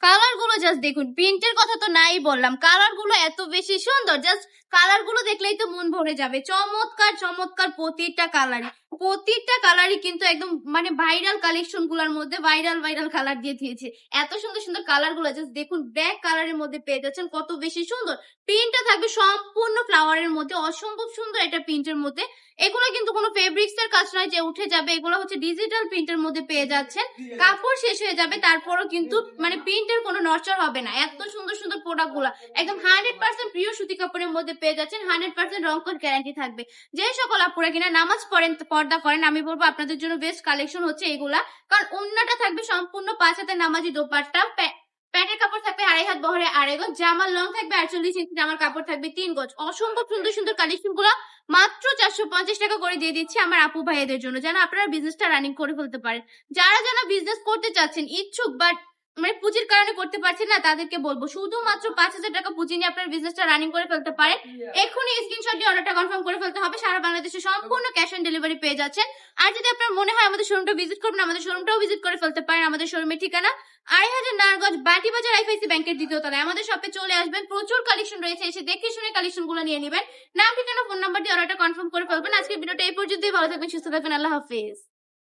Colour গুলো just দেখুন, প্রিন্টের কথা তো নাই বললাম, কালার গুলো এত বেশি সুন্দর, জাস্ট কালার গুলো দেখলেই তো মন ভরে যাবে। চমৎকার চমৎকার প্রতিটা কালারই কিন্তু একদম মানে ভাইরাল কালেকশন গুলার মধ্যে ভাইরাল ভাইরাল কালার দিয়ে দিয়েছে। এত সুন্দর সুন্দর কালার গুলো জাস্ট দেখুন, ব্ল্যাক কালারের মধ্যে পেয়ে যাচ্ছেন, কত বেশি সুন্দর। প্রিন্টটা থাকবে সম্পূর্ণ ফ্লাওয়ারের মধ্যে, অসম্ভব সুন্দর একটা প্রিন্টের মধ্যে। এগুলো কিন্তু কোনো ফেব্রিক্স এর কাজ নয় যে উঠে যাবে, এগুলো হচ্ছে ডিজিটাল প্রিন্টের মধ্যে পেয়ে যাচ্ছেন। কাপড় শেষ হয়ে যাবে তারপরও কিন্তু মানে প্রিন্টের কোনো নড়চড় হবে না। এত সুন্দর সুন্দর প্রোডাক্ট গুলা একদম 100% প্রিয় সুতি কাপড়ের মধ্যে পেয়ে যাচ্ছেন, 100% রং কোড গ্যারান্টি থাকবে। যে সকল আপুরা কিনা নামাজ পড়েন, পর্দা করেন, আমি বলবো আপনাদের জন্য বেস্ট কালেকশন হচ্ছে এগুলা। কারণ ওন্নাটা থাকবে সম্পূর্ণ 5 হাতের নামাজি দোপাট্টা, প্যান্টের কাপড় থাকবে 2.5 হাত বহরে 2.5 গজ, জামার লং থাকবে 48 ইঞ্চি, জামার কাপড় থাকবে 3 গজ। অসম্ভব সুন্দর সুন্দর কালেকশন গুলা মাত্র 450 টাকা করে দিয়ে দিচ্ছি আমার আপু ভাইদের জন্য, যেন আপনারা বিজনেসটা রানিং করে ফেলতে পারেন। যারা যারা বিজনেস করতে চাচ্ছেন ইচ্ছুক বাট মানে পুঁজির কারণে করতে পারছেন না, তাদেরকে বলবো শুধুমাত্র 5,000 টাকা পুঁজি নিয়ে আপনার বিজনেসটা রানিং করে ফেলতে পারেন। এখনই স্ক্রিনশট দিয়ে অর্ডারটা কনফার্ম করে ফেলতে হবে। সারা বাংলাদেশে সম্পূর্ণ ক্যাশ অন ডেলিভারি পেয়ে যাচ্ছেন। আর যদি আপনার মনে হয় আমাদের শোরুমটা ভিজিট করবেন, আমাদের শোরুমটাও ভিজিট করে ফেলতে পারেন। আমাদের শোরুমের ঠিকানা 2.5 নারায়ণগঞ্জ বাটি বাজার আইফাইসি ব্যাংকের দ্বিতীয় তলায়। আমাদের শপে চলে আসবেন, প্রচুর কালেকশন রয়েছে, এসে দেখে শুনে কালেকশন গুলো নিয়ে নেবেন। নাম ঠিকানা ফোন নাম্বার দিয়ে অর্ডারটা কনফার্ম করে ফেলবেন। আজকের ভিডিওটা এই পর্যন্তই। ভালো থাকবেন, সুস্থ থাকবেন, আল্লাহ হাফেজ।